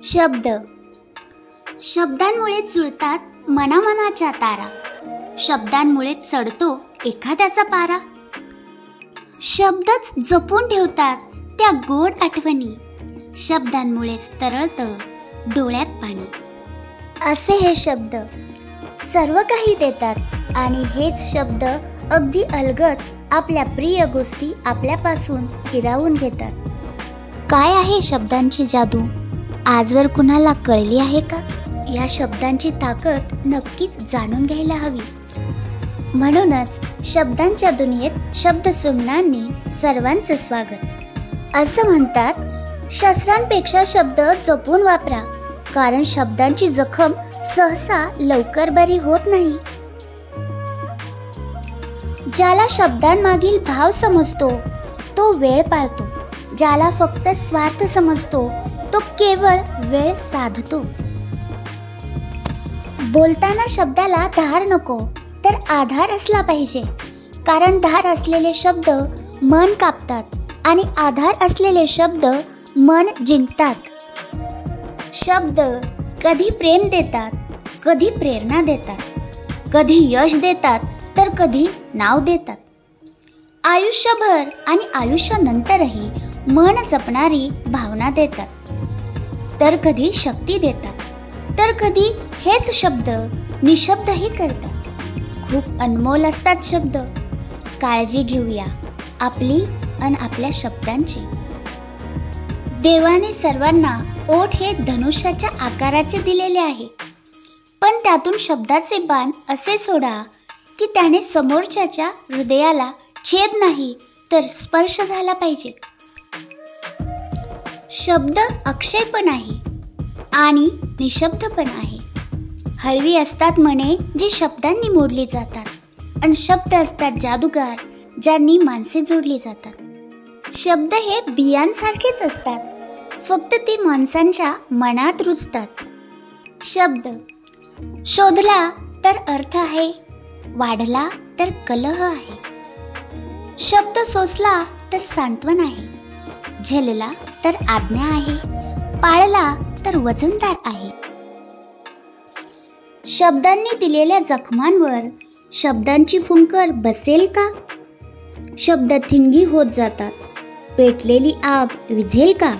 शब्द. शब्दांमुळे जुळतात मनामनाच्या तारा. शब्दांमुळे चढतो एखाद्याचा पारा. शब्दच जपून ठेवतात त्या गोड आठवणी. शब्दांमुळेच तरळतं डोळ्यात पाणी. असे हे शब्द सर्व काही देतात आणि हेच शब्द अगदी अलगद आपल्या प्रिय गोष्टी आपल्यापासून हिरावून घेतात. काय आहे शब्दांची जादू? आजवर कुणाला कळली आहे का? या शब्दांची ताकद नक्कीच जाणून घ्यायला हवी. म्हणूनच शब्दांच्या दुनियेत शब्दसृंगांनी सर्वांचं स्वागत. असं म्हणतात, शस्त्रांपेक्षा शब्द जपून वापरा, कारण शब्दांची जखम सहसा लवकर बरी होत नाही. ज्याला शब्दांमागील भाव समजतो तो वेळ पाळतो. ज्याला फक्त स्वार्थ समजतो तो केवळ वेळ साधतो. बोलताना शब्दाला धार नको तर आधार असला पाहिजे, कारण धार असलेले शब्द मन कापतात आणि आधार असलेले शब्द मन जिंकतात. शब्द कधी प्रेम देतात, कधी प्रेरणा देतात, कधी यश देतात तर कधी नाव देतात. आयुष्यभर आणि आयुष्यानंतरही मन जपणारी भावना देतात. तर कधी शक्ती देतात, तर कधी हेच शब्द निशब्दही करतात. खूप अनमोल असतात शब्द. काळजी घेऊया आपली आणि आपल्या शब्दांची. देवाने सर्वांना ओठ हे धनुष्याच्या आकाराचे दिलेले आहे, पण त्यातून शब्दाचे बाण असे सोडा की त्याने समोरच्याच्या हृदयाला छेद नाही तर स्पर्श झाला पाहिजे. शब्द अक्षय पण आहे आणि निशब्द पण आहे. हळवी असतात मने जी शब्दांनी मोडली जातात, आणि शब्द असतात जादूगार ज्यांनी माणसे जोडली जातात. शब्द हे बियांसारखेच असतात, फक्त ते माणसांच्या मनात रुजतात. शब्द शोधला तर अर्थ आहे, वाढला तर कलह आहे. शब्द सोसला तर सांत्वन आहे, झेलला तर आज्ञा आहे, पाळला तर वजनदार आहे. शब्दांनी दिलेल्या जखमांवर शब्दांची फुंकर बसेल का? शब्द ठिणगी होत जातात, पेटलेली आग विझेल का?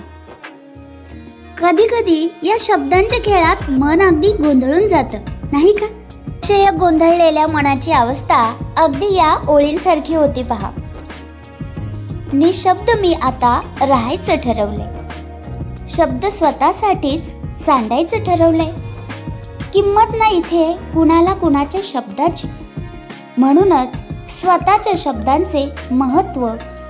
कधी कधी या शब्दांच्या खेळात मन अगदी गोंधळून जातं, नाही का? या गोंधळलेल्या मनाची अवस्था अगदी या ओळींसारखी होती पहा. निशब्द मी आता राहायचं ठरवलंय. शब्द स्वतःसाठीच सांडायचं ठरवलंय. किंमत नाही इथे कुणाला कुणाच्या शब्दाची. म्हणूनच स्वतःच्या शब्दांचे महत्त्व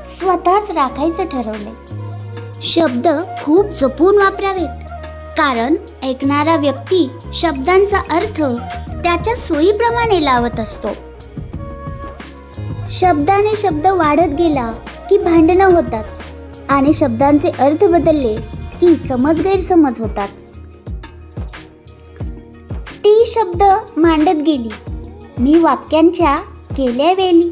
स्वतःच राखायचं ठरवलंय. शब्द खूप जपून वापरावेत, कारण ऐकणारा व्यक्ती शब्दांचा अर्थ त्याच्या सोयीप्रमाणे लावत असतो. शब्दाने शब्द वाढत गेला की भांडणं होतात, आणि शब्दांचे अर्थ बदलले की समज गैरसमज होतात. ती शब्द मांडत गेली, मी वाक्यांच्या केल्या वेली.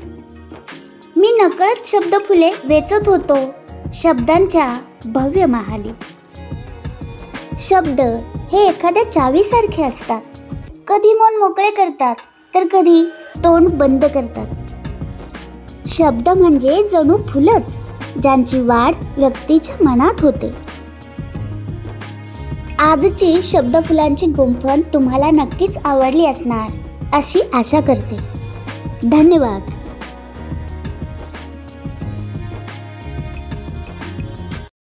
मी नकळत शब्द फुले वेचत होतो शब्दांच्या भव्य महाली. शब्द हे एखाद्या चावीसारखे असतात. कधी मन मोकळे करतात तर कधी तोंड बंद करतात. शब्द म्हणजे जणू फुलच, ज्यांची वाढ व्यक्तीच्या मनात होते. आजची शब्दफुलांची गुंफण तुम्हाला नक्कीच आवडली असणार अशी आशा करते. धन्यवाद.